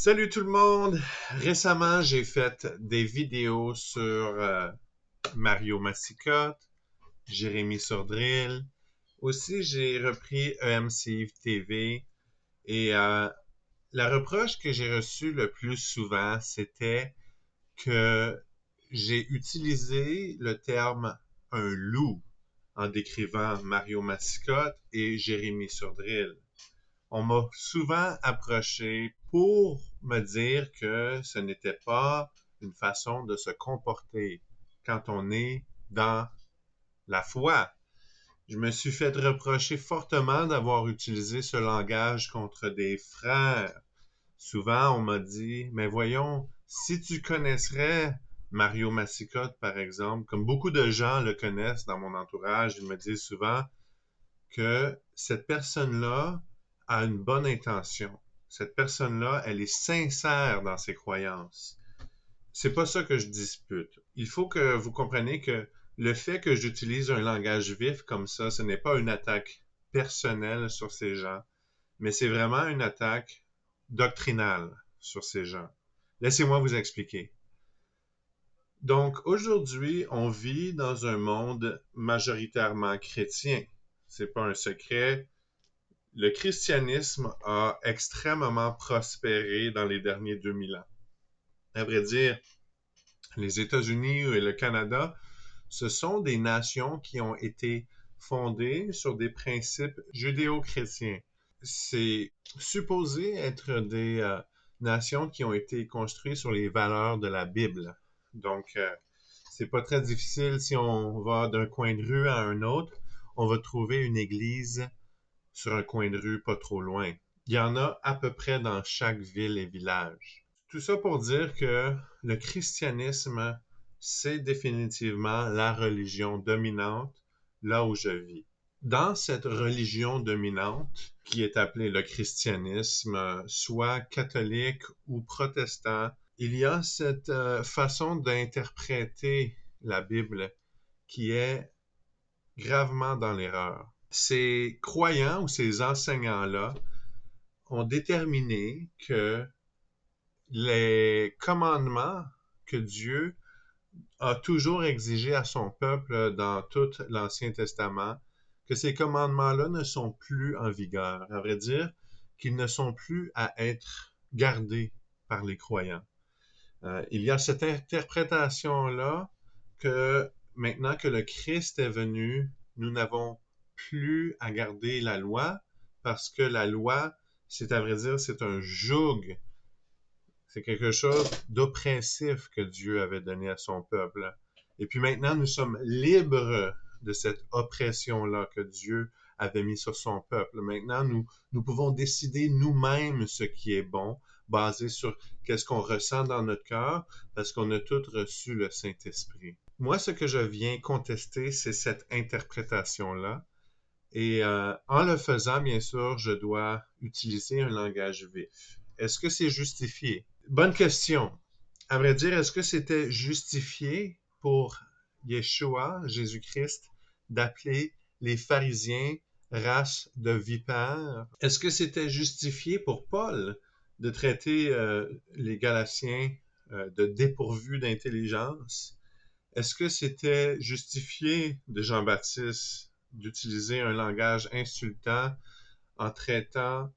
Salut tout le monde! Récemment, j'ai fait des vidéos sur Mario Massicotte, Jérémy Sordrill. Aussi, j'ai repris EMC TV et la reproche que j'ai reçue le plus souvent, c'était que j'ai utilisé le terme un loup en décrivant Mario Massicotte et Jérémy Sordrill. On m'a souvent approché pour me dire que ce n'était pas une façon de se comporter quand on est dans la foi. Je me suis fait reprocher fortement d'avoir utilisé ce langage contre des frères. Souvent, on m'a dit, mais voyons, si tu connaisserais Mario Massicotte, par exemple, comme beaucoup de gens le connaissent dans mon entourage, ils me disent souvent que cette personne-là a une bonne intention. Cette personne-là, elle est sincère dans ses croyances. C'est pas ça que je dispute. Il faut que vous compreniez que le fait que j'utilise un langage vif comme ça, ce n'est pas une attaque personnelle sur ces gens, mais c'est vraiment une attaque doctrinale sur ces gens. Laissez-moi vous expliquer. Donc, aujourd'hui, on vit dans un monde majoritairement chrétien. C'est pas un secret. Le christianisme a extrêmement prospéré dans les derniers 2000 ans. À vrai dire, les États-Unis et le Canada, ce sont des nations qui ont été fondées sur des principes judéo-chrétiens. C'est supposé être des nations qui ont été construites sur les valeurs de la Bible. Donc, c'est pas très difficile si on va d'un coin de rue à un autre, on va trouver une église sur un coin de rue pas trop loin. Il y en a à peu près dans chaque ville et village. Tout ça pour dire que le christianisme, c'est définitivement la religion dominante là où je vis. Dans cette religion dominante, qui est appelée le christianisme, soit catholique ou protestant, il y a cette façon d'interpréter la Bible qui est gravement dans l'erreur. Ces croyants ou ces enseignants-là ont déterminé que les commandements que Dieu a toujours exigés à son peuple dans tout l'Ancien Testament, que ces commandements-là ne sont plus en vigueur. À vrai dire, qu'ils ne sont plus à être gardés par les croyants. Il y a cette interprétation-là que maintenant que le Christ est venu, nous n'avons plus à garder la loi parce que la loi, c'est à vrai dire, c'est un joug. C'est quelque chose d'oppressif que Dieu avait donné à son peuple. Et puis maintenant, nous sommes libres de cette oppression-là que Dieu avait mis sur son peuple. Maintenant, nous pouvons décider nous-mêmes ce qui est bon, basé sur qu'est-ce qu'on ressent dans notre cœur, parce qu'on a tous reçu le Saint-Esprit. Moi, ce que je viens contester, c'est cette interprétation-là. Et en le faisant, bien sûr, je dois utiliser un langage vif. Est-ce que c'est justifié? Bonne question. À vrai dire, est-ce que c'était justifié pour Yeshua, Jésus-Christ, d'appeler les pharisiens race de vipères? Est-ce que c'était justifié pour Paul de traiter les Galatiens de dépourvus d'intelligence? Est-ce que c'était justifié de Jean-Baptiste d'utiliser un langage insultant en traitant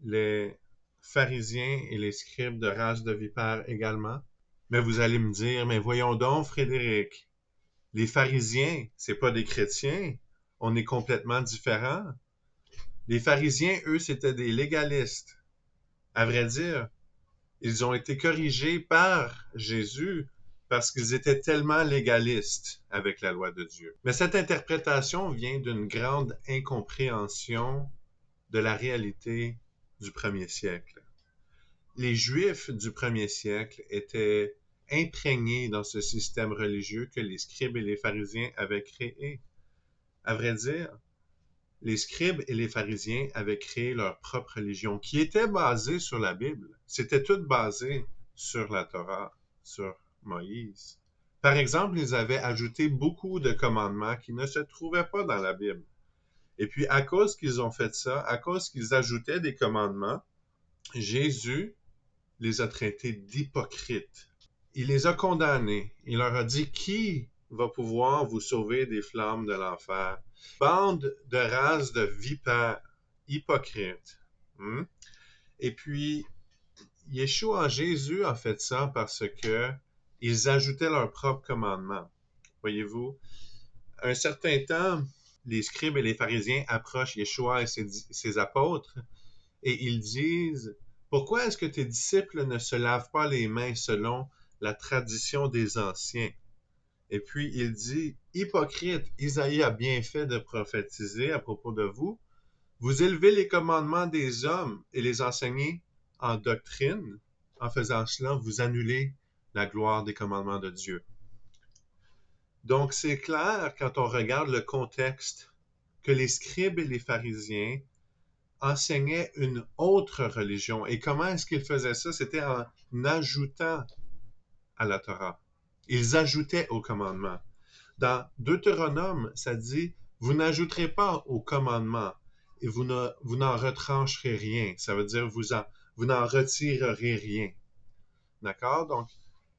les pharisiens et les scribes de race de vipères également? Mais vous allez me dire, mais voyons donc, Frédéric, les pharisiens, c'est pas des chrétiens. On est complètement différents. Les pharisiens, eux, c'était des légalistes. À vrai dire, ils ont été corrigés par Jésus parce qu'ils étaient tellement légalistes avec la loi de Dieu. Mais cette interprétation vient d'une grande incompréhension de la réalité du premier siècle. Les Juifs du premier siècle étaient imprégnés dans ce système religieux que les scribes et les pharisiens avaient créé. À vrai dire, les scribes et les pharisiens avaient créé leur propre religion qui était basée sur la Bible. C'était tout basé sur la Torah, sur Moïse. Par exemple, ils avaient ajouté beaucoup de commandements qui ne se trouvaient pas dans la Bible. Et puis, à cause qu'ils ont fait ça, à cause qu'ils ajoutaient des commandements, Jésus les a traités d'hypocrites. Il les a condamnés. Il leur a dit, qui va pouvoir vous sauver des flammes de l'enfer? Bande de races de vipères, hypocrites. Et puis, Yeshua, Jésus a fait ça parce que ils ajoutaient leurs propres commandements. Voyez-vous, un certain temps, les scribes et les pharisiens approchent Yeshua et ses apôtres et ils disent, pourquoi est-ce que tes disciples ne se lavent pas les mains selon la tradition des anciens? Et puis il dit, hypocrite, Isaïe a bien fait de prophétiser à propos de vous. Vous élevez les commandements des hommes et les enseignez en doctrine. En faisant cela, vous annulez la gloire des commandements de Dieu. Donc c'est clair quand on regarde le contexte que les scribes et les pharisiens enseignaient une autre religion. Et comment est-ce qu'ils faisaient ça? C'était en ajoutant à la Torah. Ils ajoutaient aux commandements. Dans Deutéronome, ça dit, vous n'ajouterez pas aux commandements et vous n'en retrancherez rien. Ça veut dire, vous n'en retirerez rien. D'accord? Donc,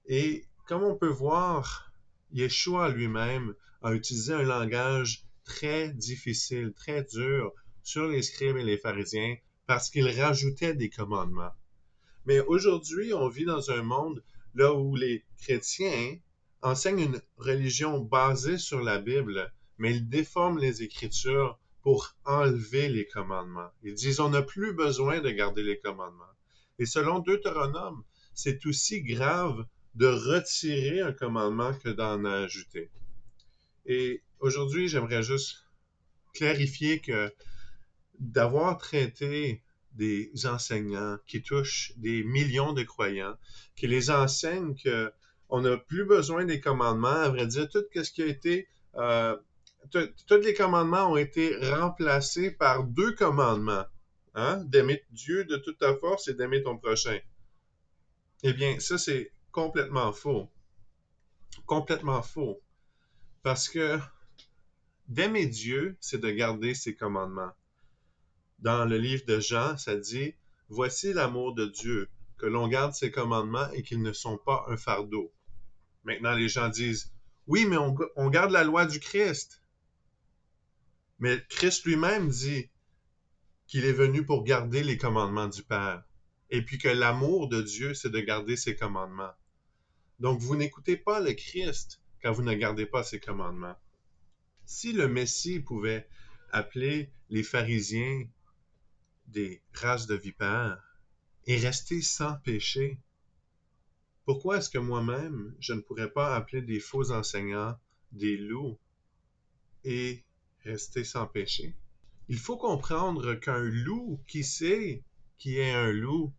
et comme on peut voir, Yeshua lui-même a utilisé un langage très difficile, très dur sur les scribes et les pharisiens parce qu'ils rajoutaient des commandements. Mais aujourd'hui, on vit dans un monde là où les chrétiens enseignent une religion basée sur la Bible, mais ils déforment les Écritures pour enlever les commandements. Ils disent on n'a plus besoin de garder les commandements. Et selon Deutéronome, c'est aussi grave de retirer un commandement que d'en ajouter. Et aujourd'hui, j'aimerais juste clarifier que d'avoir traité des enseignants qui touchent des millions de croyants, qui les enseignent qu'on n'a plus besoin des commandements. À vrai dire, tout ce qui a été... tous les commandements ont été remplacés par 2 commandements. Hein? D'aimer Dieu de toute ta force et d'aimer ton prochain. Eh bien, ça, c'est complètement faux. Complètement faux. Parce que d'aimer Dieu, c'est de garder ses commandements. Dans le livre de Jean, ça dit « Voici l'amour de Dieu, que l'on garde ses commandements et qu'ils ne sont pas un fardeau. » Maintenant, les gens disent « Oui, mais on garde la loi du Christ. » Mais Christ lui-même dit qu'il est venu pour garder les commandements du Père. Et puis que l'amour de Dieu, c'est de garder ses commandements. Donc, vous n'écoutez pas le Christ quand vous ne gardez pas ses commandements. Si le Messie pouvait appeler les pharisiens des races de vipères et rester sans péché, pourquoi est-ce que moi-même, je ne pourrais pas appeler des faux enseignants des loups et rester sans péché? Il faut comprendre qu'un loup qui sait qui est un loup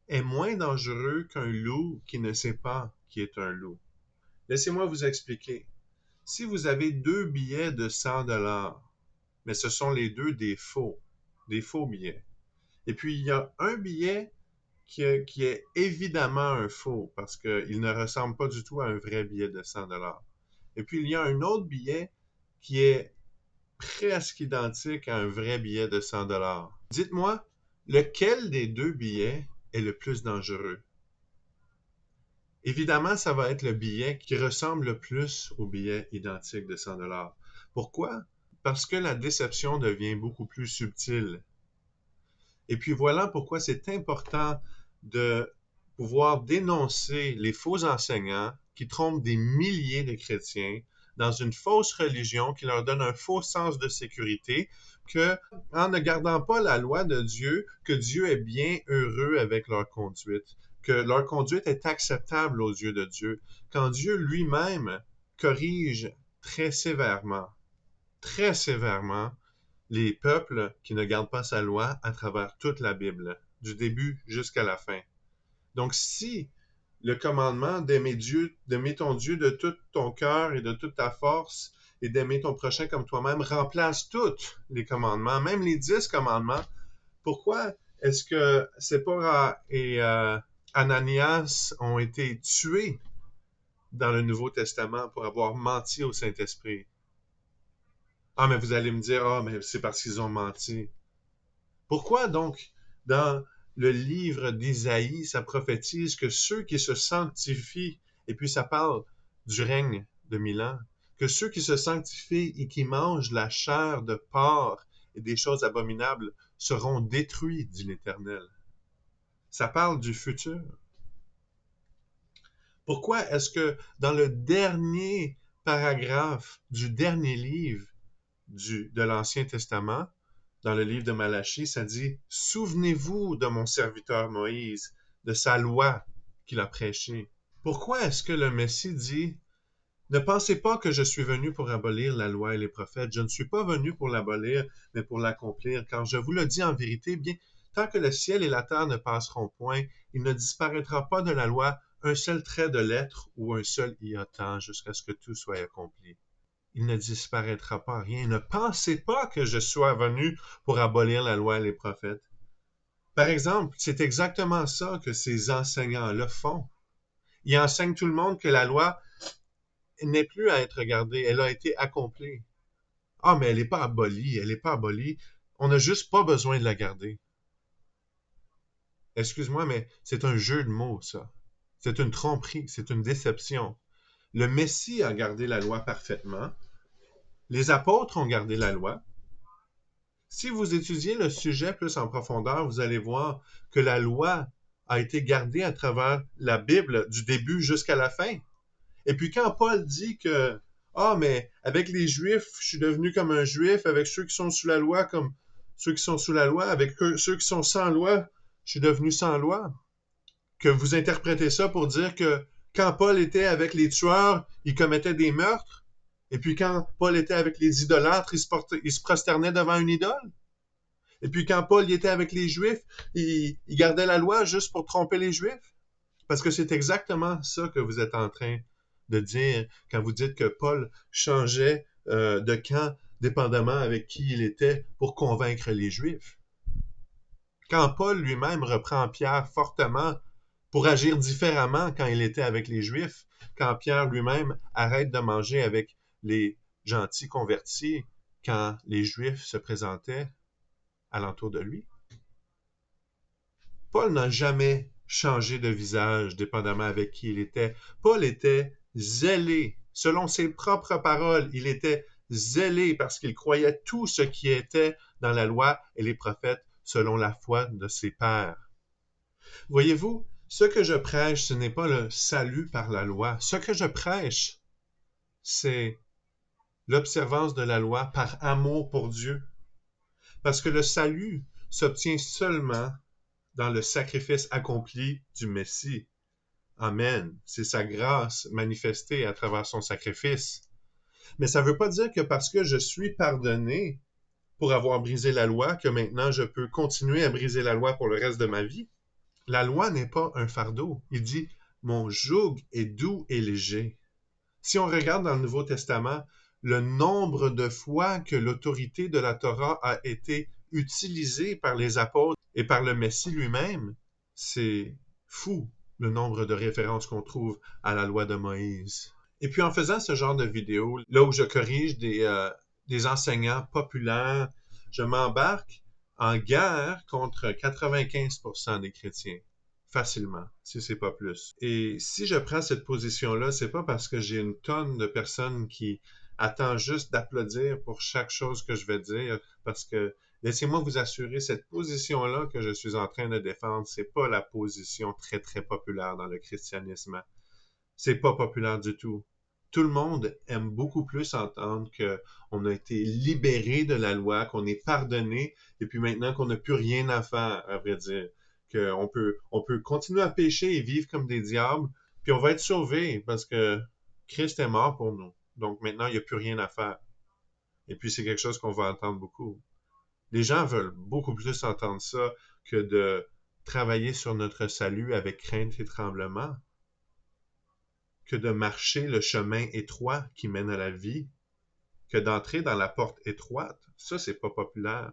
est moins dangereux qu'un loup qui ne sait pas qui est un loup. Laissez-moi vous expliquer. Si vous avez 2 billets de 100$, mais ce sont les 2 des faux billets, et puis il y a un billet qui est évidemment un faux parce qu'il ne ressemble pas du tout à un vrai billet de 100$. Et puis il y a un autre billet qui est presque identique à un vrai billet de 100$. Dites-moi, lequel des 2 billets est le plus dangereux? Évidemment, ça va être le billet qui ressemble le plus au billet identique de 100$. Pourquoi? Parce que la déception devient beaucoup plus subtile. Et puis voilà pourquoi c'est important de pouvoir dénoncer les faux enseignants qui trompent des milliers de chrétiens dans une fausse religion qui leur donne un faux sens de sécurité, que en ne gardant pas la loi de Dieu, que Dieu est bien heureux avec leur conduite, que leur conduite est acceptable aux yeux de Dieu, quand Dieu lui-même corrige très sévèrement les peuples qui ne gardent pas sa loi à travers toute la Bible, du début jusqu'à la fin. Donc, si le commandement d'aimer ton Dieu de tout ton cœur et de toute ta force et d'aimer ton prochain comme toi-même remplace tous les commandements, même les 10 commandements, pourquoi est-ce que Séphora et Ananias ont été tués dans le Nouveau Testament pour avoir menti au Saint-Esprit? Ah, mais vous allez me dire, ah, mais c'est parce qu'ils ont menti. Pourquoi donc, dans le livre d'Isaïe, ça prophétise que ceux qui se sanctifient, et puis ça parle du règne de 1000 ans, que ceux qui se sanctifient et qui mangent la chair de porc et des choses abominables seront détruits, dit l'Éternel. Ça parle du futur. Pourquoi est-ce que dans le dernier paragraphe du dernier livre de l'Ancien Testament, dans le livre de Malachie, ça dit « Souvenez-vous de mon serviteur Moïse, de sa loi qu'il a prêchée. » Pourquoi est-ce que le Messie dit « Ne pensez pas que je suis venu pour abolir la loi et les prophètes. Je ne suis pas venu pour l'abolir, mais pour l'accomplir. Car je vous le dis en vérité, bien, tant que le ciel et la terre ne passeront point, il ne disparaîtra pas de la loi un seul trait de lettre ou un seul iota jusqu'à ce que tout soit accompli. Il ne disparaîtra pas rien. Ne pensez pas que je sois venu pour abolir la loi et les prophètes. » Par exemple, c'est exactement ça que ces enseignants-là font. Ils enseignent tout le monde que la loi n'est plus à être regardée, elle a été accomplie. Ah, mais elle n'est pas abolie, elle n'est pas abolie. On n'a juste pas besoin de la garder. Excuse-moi, mais c'est un jeu de mots, ça. C'est une tromperie, c'est une déception. Le Messie a gardé la loi parfaitement. Les apôtres ont gardé la loi. Si vous étudiez le sujet plus en profondeur, vous allez voir que la loi a été gardée à travers la Bible du début jusqu'à la fin. Et puis quand Paul dit que « Ah, mais avec les Juifs, je suis devenu comme un Juif, avec ceux qui sont sous la loi comme ceux qui sont sous la loi, avec ceux qui sont sans loi, je suis devenu sans loi. » Que vous interprétez ça pour dire que quand Paul était avec les tueurs, il commettait des meurtres, et puis quand Paul était avec les idolâtres, il se prosternait devant une idole. Et puis quand Paul était avec les Juifs, il gardait la loi juste pour tromper les Juifs. Parce que c'est exactement ça que vous êtes en train de dire quand vous dites que Paul changeait de camp dépendamment avec qui il était pour convaincre les Juifs. Quand Paul lui-même reprend Pierre fortement pour agir différemment quand il était avec les Juifs, quand Pierre lui-même arrête de manger avec les gentils convertis quand les Juifs se présentaient alentour de lui. Paul n'a jamais changé de visage dépendamment avec qui il était. Paul était zélé. Selon ses propres paroles, il était zélé parce qu'il croyait tout ce qui était dans la loi et les prophètes selon la foi de ses pères. Voyez-vous, ce que je prêche, ce n'est pas le salut par la loi. Ce que je prêche, c'est l'observance de la loi par amour pour Dieu. Parce que le salut s'obtient seulement dans le sacrifice accompli du Messie. Amen. C'est sa grâce manifestée à travers son sacrifice. Mais ça ne veut pas dire que parce que je suis pardonné pour avoir brisé la loi, que maintenant je peux continuer à briser la loi pour le reste de ma vie. La loi n'est pas un fardeau. Il dit « Mon joug est doux et léger ». Si on regarde dans le Nouveau Testament, le nombre de fois que l'autorité de la Torah a été utilisée par les apôtres et par le Messie lui-même, c'est fou le nombre de références qu'on trouve à la loi de Moïse. Et puis en faisant ce genre de vidéo, là où je corrige des enseignants populaires, je m'embarque en guerre contre 95% des chrétiens. Facilement, si c'est pas plus. Et si je prends cette position-là, c'est pas parce que j'ai une tonne de personnes qui attendent juste d'applaudir pour chaque chose que je vais dire, parce que laissez-moi vous assurer, cette position-là que je suis en train de défendre, c'est pas la position très, très populaire dans le christianisme. C'est pas populaire du tout. Tout le monde aime beaucoup plus entendre qu'on a été libéré de la loi, qu'on est pardonné, et puis maintenant qu'on n'a plus rien à faire, à vrai dire. Qu'on peut continuer à pécher et vivre comme des diables, puis on va être sauvés parce que Christ est mort pour nous. Donc maintenant, il n'y a plus rien à faire. Et puis c'est quelque chose qu'on va entendre beaucoup. Les gens veulent beaucoup plus entendre ça que de travailler sur notre salut avec crainte et tremblement, que de marcher le chemin étroit qui mène à la vie, que d'entrer dans la porte étroite. Ça, c'est pas populaire.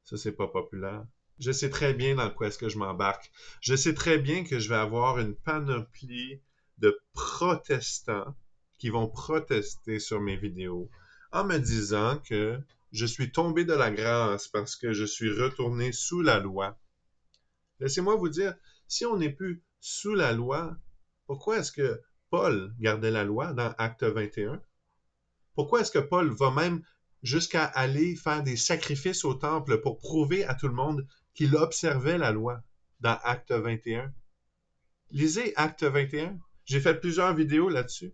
Ça, c'est pas populaire. Je sais très bien dans quoi est-ce que je m'embarque. Je sais très bien que je vais avoir une panoplie de protestants qui vont protester sur mes vidéos en me disant que je suis tombé de la grâce parce que je suis retourné sous la loi. Laissez-moi vous dire, si on n'est plus sous la loi, pourquoi est-ce que Paul gardait la loi dans Acte 21? Pourquoi est-ce que Paul va même jusqu'à aller faire des sacrifices au temple pour prouver à tout le monde qu'il observait la loi dans Acte 21? Lisez Acte 21. J'ai fait plusieurs vidéos là-dessus.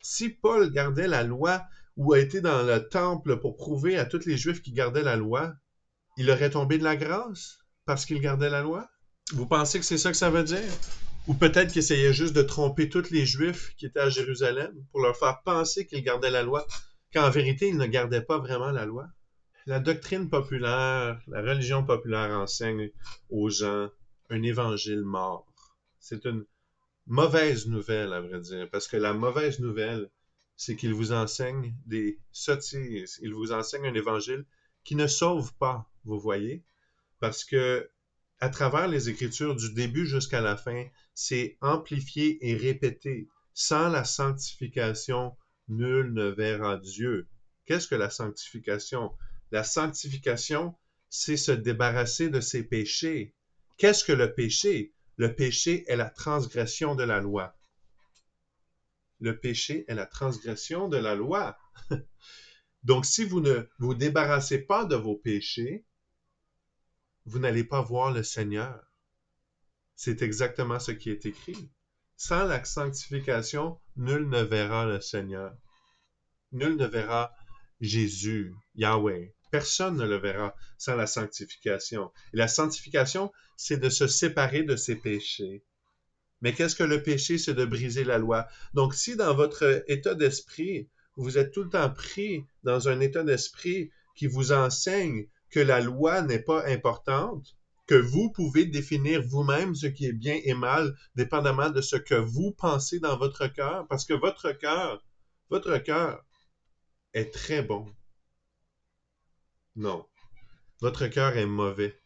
Si Paul gardait la loi ou a été dans le temple pour prouver à tous les Juifs qui gardaient la loi, il aurait tombé de la grâce parce qu'il gardait la loi? Vous pensez que c'est ça que ça veut dire? Ou peut-être qu'il essayait juste de tromper tous les Juifs qui étaient à Jérusalem pour leur faire penser qu'ils gardaient la loi, quand en vérité, ils ne gardaient pas vraiment la loi. La doctrine populaire, la religion populaire enseigne aux gens un évangile mort. C'est une mauvaise nouvelle, à vrai dire, parce que la mauvaise nouvelle, c'est qu'il vous enseigne des sottises. Il vous enseigne un évangile qui ne sauve pas, vous voyez, parce que à travers les Écritures, du début jusqu'à la fin, c'est amplifié et répété. Sans la sanctification, nul ne verra Dieu. Qu'est-ce que la sanctification? La sanctification, c'est se débarrasser de ses péchés. Qu'est-ce que le péché? Le péché est la transgression de la loi. Le péché est la transgression de la loi. Donc, si vous ne vous débarrassez pas de vos péchés, vous n'allez pas voir le Seigneur. C'est exactement ce qui est écrit. Sans la sanctification, nul ne verra le Seigneur. Nul ne verra Jésus, Yahweh. Personne ne le verra sans la sanctification. Et la sanctification, c'est de se séparer de ses péchés. Mais qu'est-ce que le péché? C'est de briser la loi. Donc, si dans votre état d'esprit, vous êtes tout le temps pris dans un état d'esprit qui vous enseigne que la loi n'est pas importante, que vous pouvez définir vous-même ce qui est bien et mal, dépendamment de ce que vous pensez dans votre cœur, parce que votre cœur est très bon. Non, votre cœur est mauvais.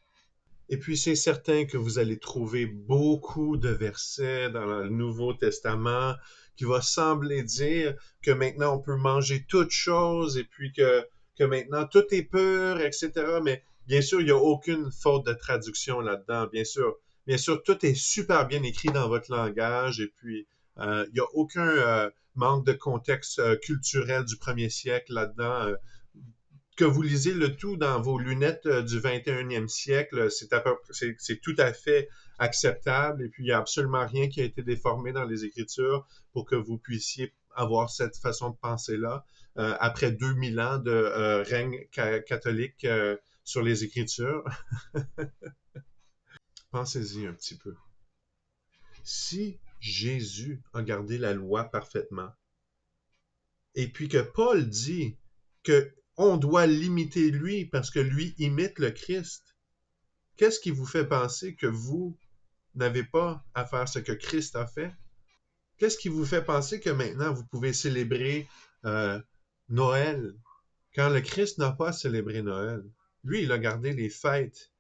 Et puis, c'est certain que vous allez trouver beaucoup de versets dans le Nouveau Testament qui va sembler dire que maintenant on peut manger toutes choses et puis que maintenant tout est pur, etc. Mais bien sûr, il n'y a aucune faute de traduction là-dedans. Bien sûr, tout est super bien écrit dans votre langage et puis il n'y a aucun manque de contexte culturel du premier siècle là-dedans. Que vous lisez le tout dans vos lunettes du 21e siècle, c'est tout à fait acceptable et puis il n'y a absolument rien qui a été déformé dans les Écritures pour que vous puissiez avoir cette façon de penser-là après 2000 ans de règne catholique sur les Écritures. Pensez-y un petit peu. Si Jésus a gardé la loi parfaitement, et puis que Paul dit que on doit l'imiter lui parce que lui imite le Christ, qu'est-ce qui vous fait penser que vous n'avez pas à faire ce que Christ a fait? Qu'est-ce qui vous fait penser que maintenant vous pouvez célébrer Noël quand le Christ n'a pas célébré Noël? Lui, il a gardé les fêtes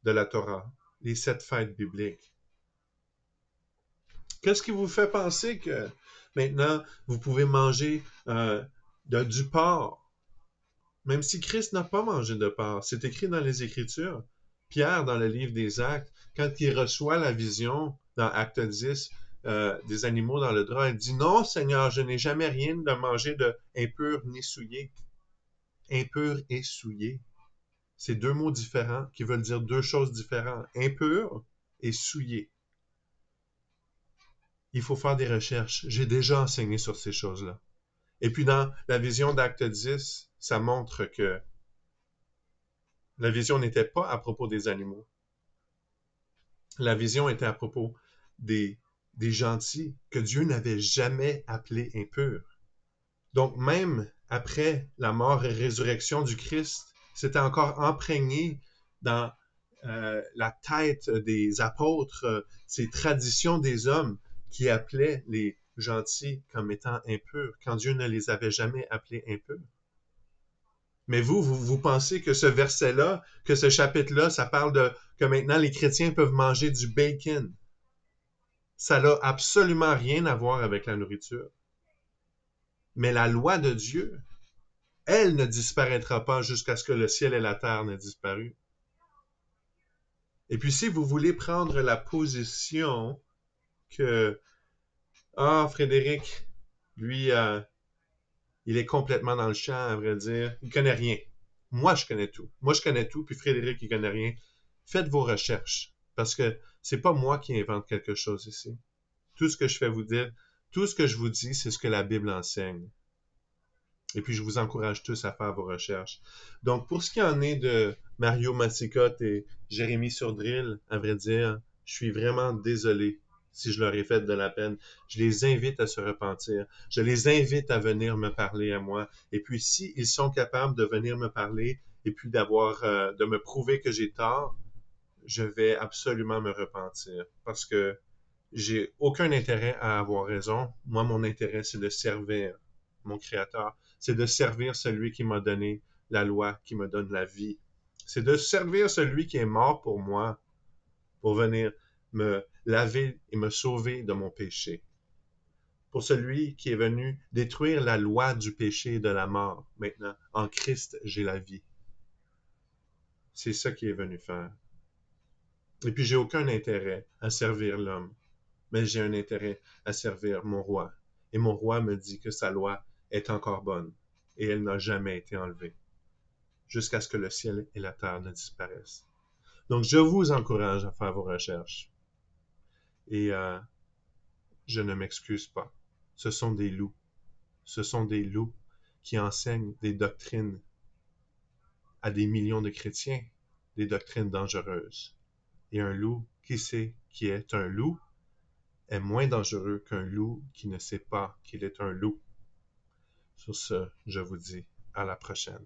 de la Torah, les 7 fêtes bibliques. Qu'est-ce qui vous fait penser que maintenant vous pouvez manger du porc? Même si Christ n'a pas mangé de porc, c'est écrit dans les Écritures. Pierre, dans le livre des Actes, quand il reçoit la vision dans Acte 10 des animaux dans le drap, il dit « Non, Seigneur, je n'ai jamais rien de manger de impur ni souillé. » Impur et souillé, c'est deux mots différents qui veulent dire deux choses différentes. Impur et souillé. Il faut faire des recherches. J'ai déjà enseigné sur ces choses-là. Et puis dans la vision d'Acte 10, ça montre que la vision n'était pas à propos des animaux. La vision était à propos des gentils que Dieu n'avait jamais appelés impurs. Donc même après la mort et résurrection du Christ, c'était encore imprégné dans la tête des apôtres, ces traditions des hommes qui appelaient les gentils comme étant impurs, quand Dieu ne les avait jamais appelés impurs. Mais vous pensez que ce verset-là, que ce chapitre-là, ça parle de que maintenant les chrétiens peuvent manger du bacon. Ça n'a absolument rien à voir avec la nourriture. Mais la loi de Dieu, elle ne disparaîtra pas jusqu'à ce que le ciel et la terre n'aient disparu. Et puis si vous voulez prendre la position que, ah, Frédéric, lui, il est complètement dans le champ, à vrai dire, il connaît rien. Moi, je connais tout. Moi, je connais tout, puis Frédéric, il connaît rien. Faites vos recherches, parce que c'est pas moi qui invente quelque chose ici. Tout ce que je fais vous dire, tout ce que je vous dis, c'est ce que la Bible enseigne. Et puis, je vous encourage tous à faire vos recherches. Donc, pour ce qui en est de Mario Massicotte et Jérémy Surdrill, à vrai dire, je suis vraiment désolé si je leur ai fait de la peine. Je les invite à se repentir. Je les invite à venir me parler à moi. Et puis, s'ils sont capables de venir me parler et puis de me prouver que j'ai tort, je vais absolument me repentir. Parce que j'ai aucun intérêt à avoir raison. Moi, mon intérêt, c'est de servir mon Créateur. C'est de servir celui qui m'a donné la loi, qui me donne la vie. C'est de servir celui qui est mort pour moi, pour venir me laver et me sauver de mon péché. Pour celui qui est venu détruire la loi du péché et de la mort. Maintenant, en Christ, j'ai la vie. C'est ça qu'il est venu faire. Et puis, j'ai aucun intérêt à servir l'homme, mais j'ai un intérêt à servir mon roi. Et mon roi me dit que sa loi est encore bonne et elle n'a jamais été enlevée jusqu'à ce que le ciel et la terre ne disparaissent. Donc, je vous encourage à faire vos recherches. Et je ne m'excuse pas. Ce sont des loups. Ce sont des loups qui enseignent des doctrines à des millions de chrétiens, des doctrines dangereuses. Et un loup qui sait qui est un loup est moins dangereux qu'un loup qui ne sait pas qu'il est un loup. Sur ce, je vous dis à la prochaine.